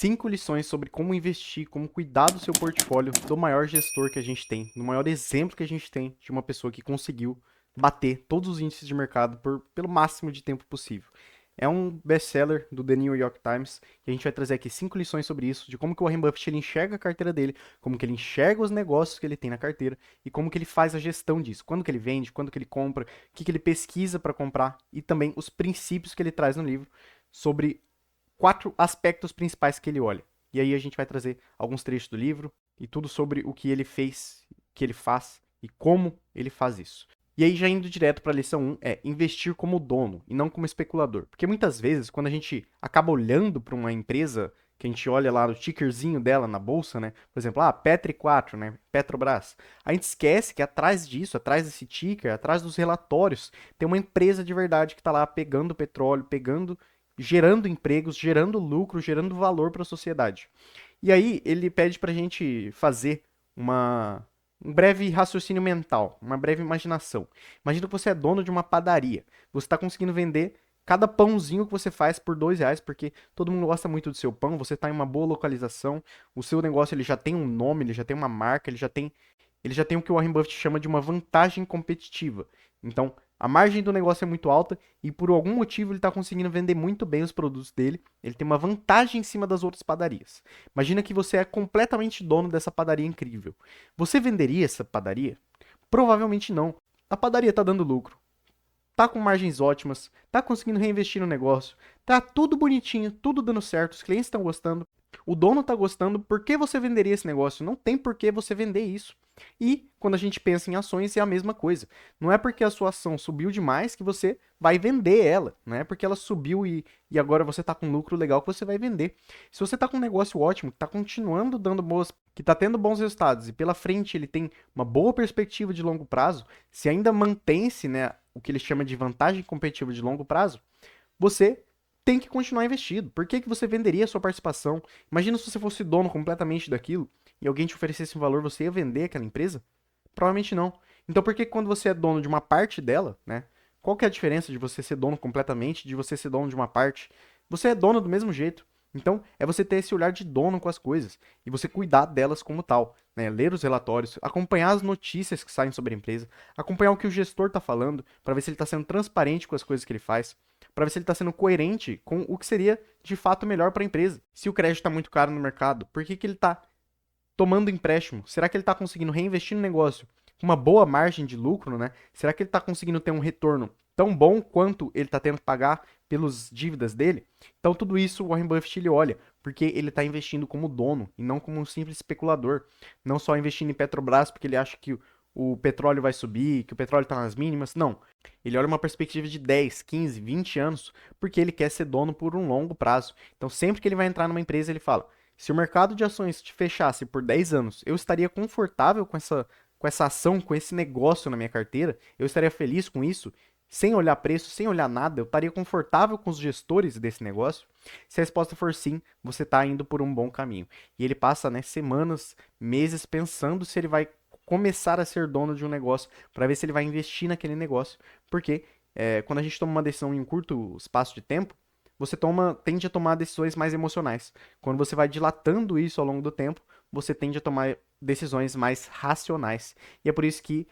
5 lições sobre como investir, como cuidar do seu portfólio do maior gestor que a gente tem, do maior exemplo que a gente tem de uma pessoa que conseguiu bater todos os índices de mercado pelo máximo de tempo possível. É um best-seller do The New York Times e a gente vai trazer aqui 5 lições sobre isso, de como que o Warren Buffett ele enxerga a carteira dele, como que ele enxerga os negócios que ele tem na carteira e como que ele faz a gestão disso, quando que ele vende, quando que ele compra, o que que ele pesquisa para comprar e também os princípios que ele traz no livro sobre 4 aspectos principais que ele olha. E aí a gente vai trazer alguns trechos do livro e tudo sobre o que ele fez, o que ele faz e como ele faz isso. E aí já indo direto para a lição 1, é investir como dono e não como especulador. Porque muitas vezes, quando a gente acaba olhando para uma empresa, que a gente olha lá no tickerzinho dela na bolsa, né? Por exemplo, Petri 4, né? Petrobras. A gente esquece que atrás disso, atrás desse ticker, atrás dos relatórios, tem uma empresa de verdade que está lá pegando petróleo, gerando empregos, gerando lucro, gerando valor para a sociedade. E aí ele pede para a gente fazer um breve raciocínio mental, uma breve imaginação. Imagina que você é dono de uma padaria. Você está conseguindo vender cada pãozinho que você faz por R$ 2, porque todo mundo gosta muito do seu pão, você está em uma boa localização, o seu negócio ele já tem um nome, ele já tem uma marca, ele já tem o que o Warren Buffett chama de uma vantagem competitiva. Então, a margem do negócio é muito alta e por algum motivo ele está conseguindo vender muito bem os produtos dele. Ele tem uma vantagem em cima das outras padarias. Imagina que você é completamente dono dessa padaria incrível. Você venderia essa padaria? Provavelmente não. A padaria está dando lucro, tá com margens ótimas, tá conseguindo reinvestir no negócio, tá tudo bonitinho, tudo dando certo, os clientes estão gostando, o dono tá gostando, por que você venderia esse negócio? Não tem por que você vender isso. E quando a gente pensa em ações, é a mesma coisa. Não é porque a sua ação subiu demais que você vai vender ela. Não é porque ela subiu e agora você está com lucro legal que você vai vender. Se você está com um negócio ótimo, que está continuando dando boas, que está tendo bons resultados e pela frente ele tem uma boa perspectiva de longo prazo, se ainda mantém-se, né, o que ele chama de vantagem competitiva de longo prazo, você tem que continuar investido. Por que que você venderia a sua participação? Imagina se você fosse dono completamente daquilo e alguém te oferecesse um valor, você ia vender aquela empresa? Provavelmente não. Então por que quando você é dono de uma parte dela, né? Qual que é a diferença de você ser dono completamente de você ser dono de uma parte? Você é dono do mesmo jeito. Então, é você ter esse olhar de dono com as coisas e você cuidar delas como tal, né? Ler os relatórios, acompanhar as notícias que saem sobre a empresa, acompanhar o que o gestor está falando, para ver se ele está sendo transparente com as coisas que ele faz, para ver se ele está sendo coerente com o que seria de fato melhor para a empresa. Se o crédito está muito caro no mercado, por que que ele está tomando empréstimo? Será que ele está conseguindo reinvestir no negócio com uma boa margem de lucro, né? Será que ele está conseguindo ter um retorno tão bom quanto ele está tendo que pagar pelas dívidas dele? Então tudo isso o Warren Buffett ele olha, porque ele está investindo como dono e não como um simples especulador. Não só investindo em Petrobras porque ele acha que o petróleo vai subir, que o petróleo está nas mínimas. Não. Ele olha uma perspectiva de 10, 15, 20 anos, porque ele quer ser dono por um longo prazo. Então sempre que ele vai entrar numa empresa, ele fala: se o mercado de ações te fechasse por 10 anos, eu estaria confortável com essa ação, com esse negócio na minha carteira, eu estaria feliz com isso, sem olhar preço, sem olhar nada, eu estaria confortável com os gestores desse negócio? Se a resposta for sim, você está indo por um bom caminho. E ele passa, né, semanas, meses pensando se ele vai começar a ser dono de um negócio, para ver se ele vai investir naquele negócio. Porque quando a gente toma uma decisão em um curto espaço de tempo, você tende a tomar decisões mais emocionais. Quando você vai dilatando isso ao longo do tempo, você tende a tomar decisões mais racionais. E é por isso que,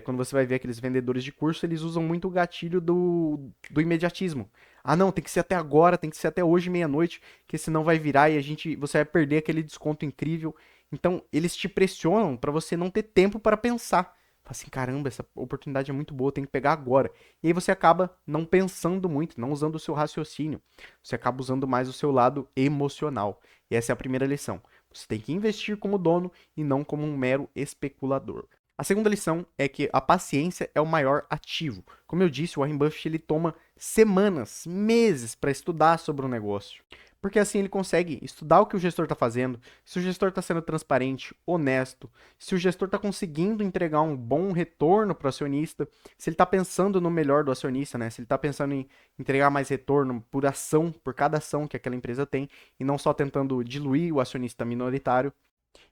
quando você vai ver aqueles vendedores de curso, eles usam muito o gatilho do imediatismo. Ah, não, tem que ser até agora, tem que ser até hoje, meia-noite, que senão vai virar e você vai perder aquele desconto incrível. Então, eles te pressionam para você não ter tempo para pensar. Fala assim, caramba, essa oportunidade é muito boa, tem que pegar agora. E aí você acaba não pensando muito, não usando o seu raciocínio. Você acaba usando mais o seu lado emocional. E essa é a primeira lição. Você tem que investir como dono e não como um mero especulador. A segunda lição é que a paciência é o maior ativo. Como eu disse, o Warren Buffett ele toma semanas, meses para estudar sobre o negócio. Porque assim ele consegue estudar o que o gestor está fazendo, se o gestor está sendo transparente, honesto, se o gestor está conseguindo entregar um bom retorno para o acionista, se ele está pensando no melhor do acionista, né? Se ele está pensando em entregar mais retorno por ação, por cada ação que aquela empresa tem, e não só tentando diluir o acionista minoritário.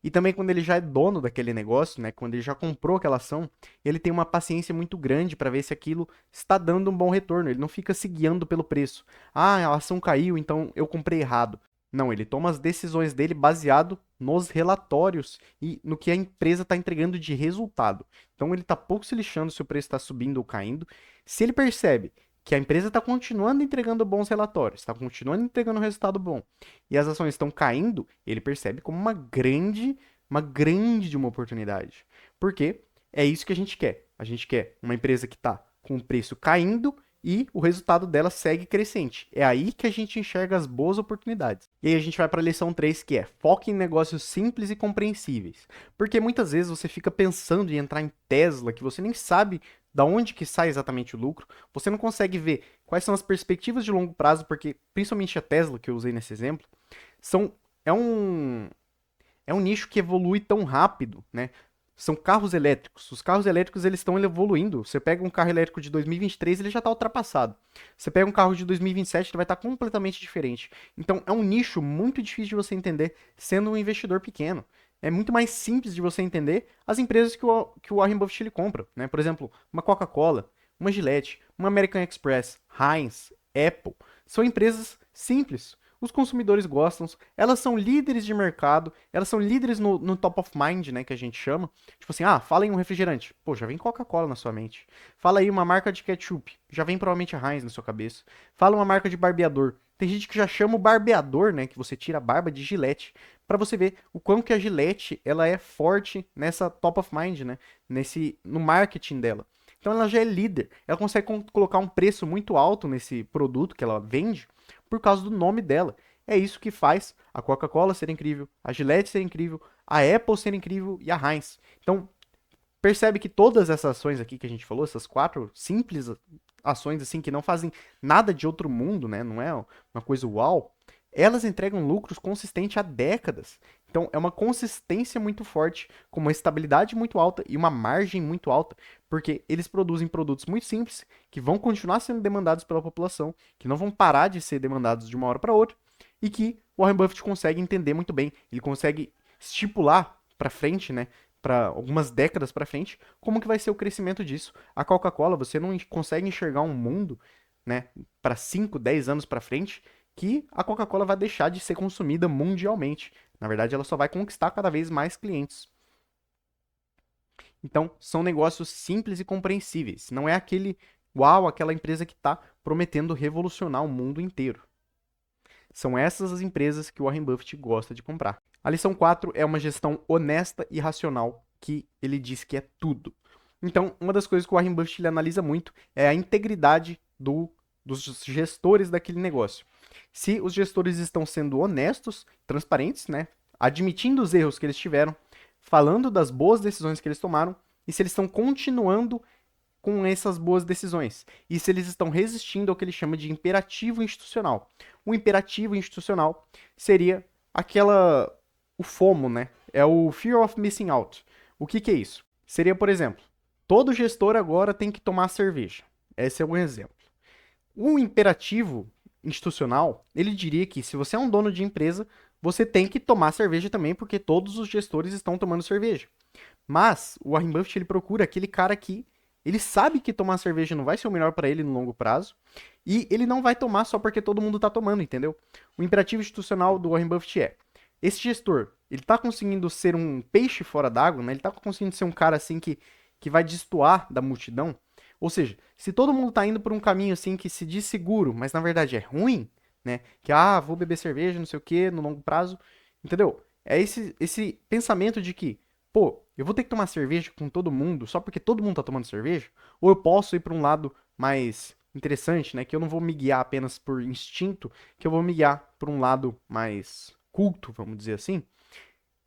E também quando ele já é dono daquele negócio, né, quando ele já comprou aquela ação, ele tem uma paciência muito grande para ver se aquilo está dando um bom retorno. Ele não fica se guiando pelo preço. Ah, a ação caiu, então eu comprei errado. Não, ele toma as decisões dele baseado nos relatórios e no que a empresa está entregando de resultado. Então ele está pouco se lixando se o preço está subindo ou caindo. Se ele percebe que a empresa está continuando entregando bons relatórios, está continuando entregando um resultado bom, e as ações estão caindo, ele percebe como uma grande de uma oportunidade. Porque é isso que a gente quer. A gente quer uma empresa que está com o preço caindo e o resultado dela segue crescente. É aí que a gente enxerga as boas oportunidades. E aí a gente vai para a lição 3, que é foque em negócios simples e compreensíveis. Porque muitas vezes você fica pensando em entrar em Tesla, que você nem sabe da onde que sai exatamente o lucro, você não consegue ver quais são as perspectivas de longo prazo, porque principalmente a Tesla, que eu usei nesse exemplo, são, é um, é um nicho que evolui tão rápido, né? São carros elétricos. Os carros elétricos eles estão evoluindo. Você pega um carro elétrico de 2023, ele já está ultrapassado. Você pega um carro de 2027, ele vai estar completamente diferente. Então é um nicho muito difícil de você entender sendo um investidor pequeno. É muito mais simples de você entender as empresas que o Warren Buffett ele compra, né? Por exemplo, uma Coca-Cola, uma Gillette, uma American Express, Heinz, Apple. São empresas simples. Os consumidores gostam, elas são líderes de mercado, elas são líderes no top of mind, né, que a gente chama. Tipo assim, fala em um refrigerante, pô, já vem Coca-Cola na sua mente. Fala aí uma marca de ketchup, já vem provavelmente a Heinz na sua cabeça. Fala uma marca de barbeador. Tem gente que já chama o barbeador, né, que você tira a barba de Gillette, para você ver o quanto que a Gillette, ela é forte nessa top of mind, né, no marketing dela. Então ela já é líder, ela consegue colocar um preço muito alto nesse produto que ela vende, por causa do nome dela. É isso que faz a Coca-Cola ser incrível, a Gillette ser incrível, a Apple ser incrível e a Heinz. Então, percebe que todas essas ações aqui que a gente falou, essas 4 simples ações assim que não fazem nada de outro mundo, né? Não é uma coisa uau. Elas entregam lucros consistentes há décadas. Então, é uma consistência muito forte, com uma estabilidade muito alta e uma margem muito alta, porque eles produzem produtos muito simples, que vão continuar sendo demandados pela população, que não vão parar de ser demandados de uma hora para outra, e que o Warren Buffett consegue entender muito bem. Ele consegue estipular para frente, né, para algumas décadas para frente, como que vai ser o crescimento disso. A Coca-Cola, você não consegue enxergar um mundo, né, para 5, 10 anos para frente, que a Coca-Cola vai deixar de ser consumida mundialmente. Na verdade, ela só vai conquistar cada vez mais clientes. Então, são negócios simples e compreensíveis. Não é aquela empresa que está prometendo revolucionar o mundo inteiro. São essas as empresas que o Warren Buffett gosta de comprar. A lição 4 é uma gestão honesta e racional, que ele diz que é tudo. Então, uma das coisas que o Warren Buffett ele analisa muito é a integridade dos gestores daquele negócio. Se os gestores estão sendo honestos, transparentes, né, admitindo os erros que eles tiveram, falando das boas decisões que eles tomaram, e se eles estão continuando com essas boas decisões. E se eles estão resistindo ao que ele chama de imperativo institucional. O imperativo institucional seria o FOMO, né? É o Fear of Missing Out. O que que é isso? Seria, por exemplo, todo gestor agora tem que tomar cerveja. Esse é um exemplo. O imperativo institucional, ele diria que se você é um dono de empresa, você tem que tomar cerveja também, porque todos os gestores estão tomando cerveja. Mas o Warren Buffett ele procura aquele cara que ele sabe que tomar cerveja não vai ser o melhor para ele no longo prazo e ele não vai tomar só porque todo mundo tá tomando, entendeu? O imperativo institucional do Warren Buffett é: esse gestor, ele tá conseguindo ser um peixe fora d'água, né? Ele tá conseguindo ser um cara assim que vai destoar da multidão. Ou seja, se todo mundo tá indo por um caminho assim que se diz seguro, mas na verdade é ruim, né? Que vou beber cerveja, não sei o que, no longo prazo, entendeu? É esse pensamento de que, pô, eu vou ter que tomar cerveja com todo mundo só porque todo mundo tá tomando cerveja? Ou eu posso ir para um lado mais interessante, né? Que eu não vou me guiar apenas por instinto, que eu vou me guiar por um lado mais culto, vamos dizer assim.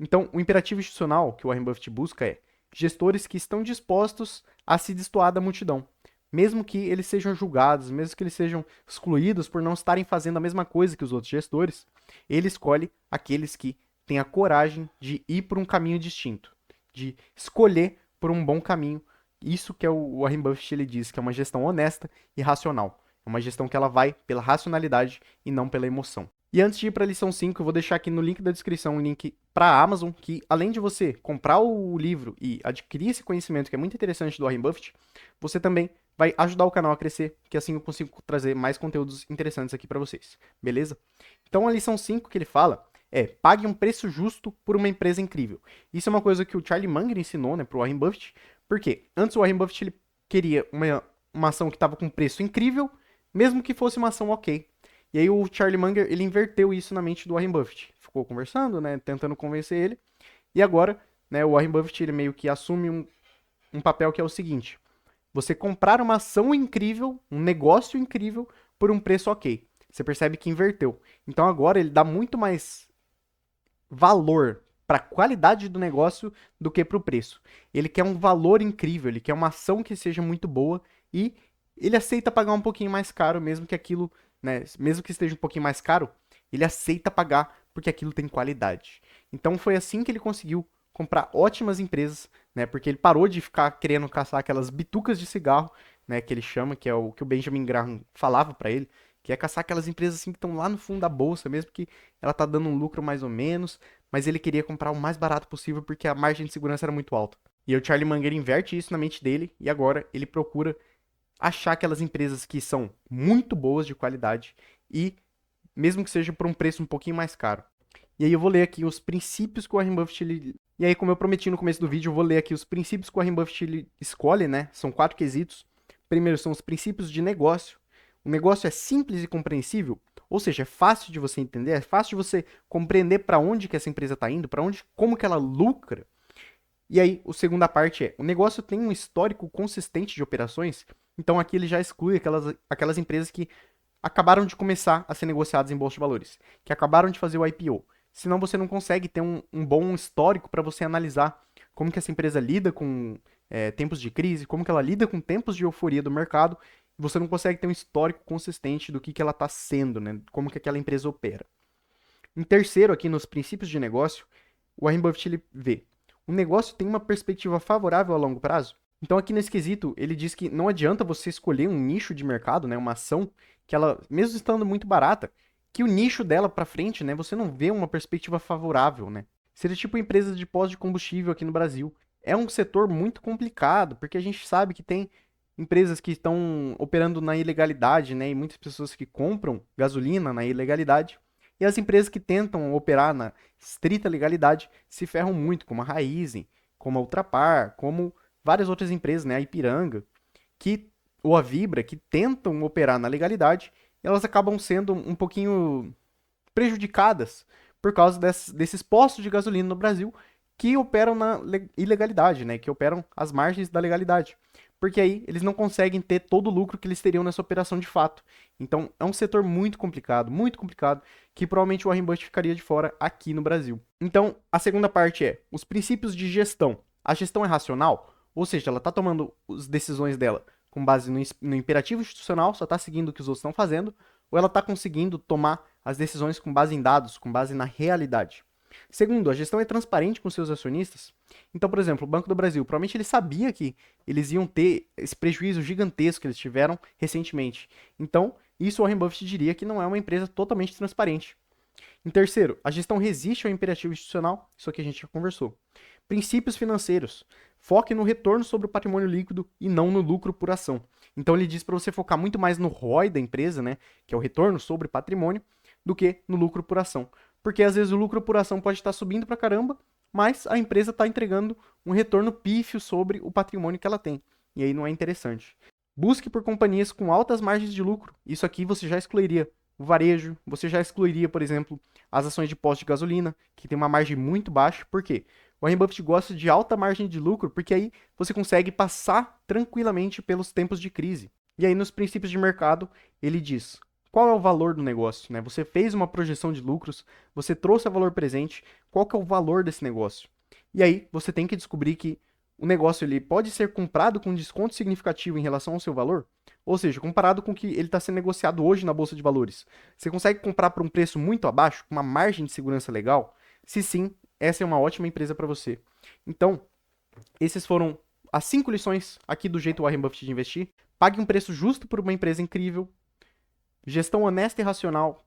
Então, o imperativo institucional que o Warren Buffett busca é gestores que estão dispostos a se destoar da multidão. Mesmo que eles sejam julgados, mesmo que eles sejam excluídos por não estarem fazendo a mesma coisa que os outros gestores, ele escolhe aqueles que têm a coragem de ir por um caminho distinto, de escolher por um bom caminho. Isso que é o Warren Buffett ele diz que é uma gestão honesta e racional. É uma gestão que ela vai pela racionalidade e não pela emoção. E antes de ir para a lição 5, eu vou deixar aqui no link da descrição um link para a Amazon, que além de você comprar o livro e adquirir esse conhecimento que é muito interessante do Warren Buffett, você também vai ajudar o canal a crescer, que assim eu consigo trazer mais conteúdos interessantes aqui para vocês, beleza? Então a lição 5 que ele fala é: pague um preço justo por uma empresa incrível. Isso é uma coisa que o Charlie Munger ensinou, né, pro Warren Buffett. Por quê? Antes o Warren Buffett ele queria uma ação que estava com preço incrível, mesmo que fosse uma ação ok. E aí o Charlie Munger ele inverteu isso na mente do Warren Buffett. Ficou conversando, né, tentando convencer ele. E agora, né, o Warren Buffett ele meio que assume um papel que é o seguinte: você comprar uma ação incrível, um negócio incrível, por um preço ok. Você percebe que inverteu. Então agora ele dá muito mais valor para a qualidade do negócio do que para o preço. Ele quer um valor incrível, ele quer uma ação que seja muito boa e ele aceita pagar um pouquinho mais caro, mesmo que aquilo, né, mesmo que esteja um pouquinho mais caro, ele aceita pagar porque aquilo tem qualidade. Então foi assim que ele conseguiu comprar ótimas empresas, né, porque ele parou de ficar querendo caçar aquelas bitucas de cigarro, né, que ele chama, que é o que o Benjamin Graham falava para ele, que é caçar aquelas empresas assim que estão lá no fundo da bolsa, mesmo que ela tá dando um lucro mais ou menos, mas ele queria comprar o mais barato possível porque a margem de segurança era muito alta. E o Charlie Munger inverte isso na mente dele e agora ele procura achar aquelas empresas que são muito boas de qualidade e mesmo que seja por um preço um pouquinho mais caro. E aí eu vou ler aqui os princípios que o Warren Buffett ele... E aí, como eu prometi no começo do vídeo, eu vou ler aqui os princípios que o Warren Buffett ele escolhe, né? São 4 quesitos. Primeiro são os princípios de negócio. O negócio é simples e compreensível, ou seja, é fácil de você entender, é fácil de você compreender para onde que essa empresa está indo, para onde, como que ela lucra. E aí, a segunda parte é: o negócio tem um histórico consistente de operações, então aqui ele já exclui aquelas empresas que acabaram de começar a ser negociadas em bolsa de valores, que acabaram de fazer o IPO. Senão você não consegue ter um bom histórico para você analisar como que essa empresa lida com tempos de crise, como que ela lida com tempos de euforia do mercado. Você não consegue ter um histórico consistente do que ela está sendo, né? Como que aquela empresa opera. Em terceiro, aqui nos princípios de negócio, o Warren Buffett ele vê: o negócio tem uma perspectiva favorável a longo prazo. Então aqui nesse quesito, ele diz que não adianta você escolher um nicho de mercado, né, uma ação, que ela, mesmo estando muito barata, que o nicho dela para frente, né, você não vê uma perspectiva favorável, né? Seria tipo empresas de pós de combustível aqui no Brasil. É um setor muito complicado, porque a gente sabe que tem empresas que estão operando na ilegalidade, né, e muitas pessoas que compram gasolina na ilegalidade. E as empresas que tentam operar na estrita legalidade se ferram muito, como a Raizen, como a Ultrapar, como várias outras empresas, né, a Ipiranga, que, ou a Vibra, que tentam operar na legalidade, elas acabam sendo um pouquinho prejudicadas por causa desses postos de gasolina no Brasil que operam na ilegalidade, né, que operam às margens da legalidade. Porque aí eles não conseguem ter todo o lucro que eles teriam nessa operação de fato. Então é um setor muito complicado, que provavelmente o Warren Buffett ficaria de fora aqui no Brasil. Então a segunda parte é os princípios de gestão. A gestão é racional, ou seja, ela está tomando as decisões dela com base no imperativo institucional, só está seguindo o que os outros estão fazendo, ou ela está conseguindo tomar as decisões com base em dados, com base na realidade. Segundo, a gestão é transparente com seus acionistas. Então, por exemplo, o Banco do Brasil, provavelmente ele sabia que eles iam ter esse prejuízo gigantesco que eles tiveram recentemente. Então, isso o Warren Buffett diria que não é uma empresa totalmente transparente. Em terceiro, a gestão resiste ao imperativo institucional, isso aqui a gente já conversou. Princípios financeiros. Foque no retorno sobre o patrimônio líquido e não no lucro por ação. Então ele diz para você focar muito mais no ROI da empresa, né, que é o retorno sobre patrimônio, do que no lucro por ação. Porque às vezes o lucro por ação pode estar subindo para caramba, mas a empresa está entregando um retorno pífio sobre o patrimônio que ela tem. E aí não é interessante. Busque por companhias com altas margens de lucro. Isso aqui você já excluiria o varejo, você já excluiria, por exemplo, as ações de posto de gasolina, que tem uma margem muito baixa. Por quê? O Warren Buffett gosta de alta margem de lucro, porque aí você consegue passar tranquilamente pelos tempos de crise. E aí, nos princípios de mercado, ele diz: qual é o valor do negócio? Né? Você fez uma projeção de lucros, você trouxe a valor presente, qual que é o valor desse negócio? E aí, você tem que descobrir que o negócio ele pode ser comprado com desconto significativo em relação ao seu valor, ou seja, comparado com o que ele está sendo negociado hoje na Bolsa de Valores. Você consegue comprar por um preço muito abaixo, com uma margem de segurança legal? Se sim, essa é uma ótima empresa para você. Então, esses foram as 5 lições aqui do jeito Warren Buffett de investir. Pague um preço justo por uma empresa incrível. Gestão honesta e racional.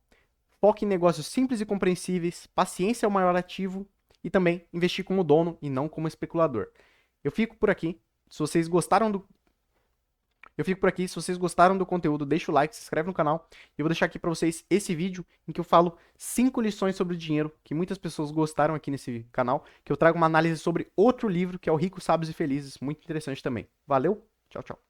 Foque em negócios simples e compreensíveis. Paciência é o maior ativo. E também investir como dono e não como especulador. Eu fico por aqui. Se vocês gostaram do Eu fico por aqui. Se vocês gostaram do conteúdo, deixa o like, se inscreve no canal. E eu vou deixar aqui pra vocês esse vídeo em que eu falo 5 lições sobre dinheiro que muitas pessoas gostaram aqui nesse canal, que eu trago uma análise sobre outro livro que é o Ricos, Sábios e Felizes, muito interessante também. Valeu, tchau, tchau.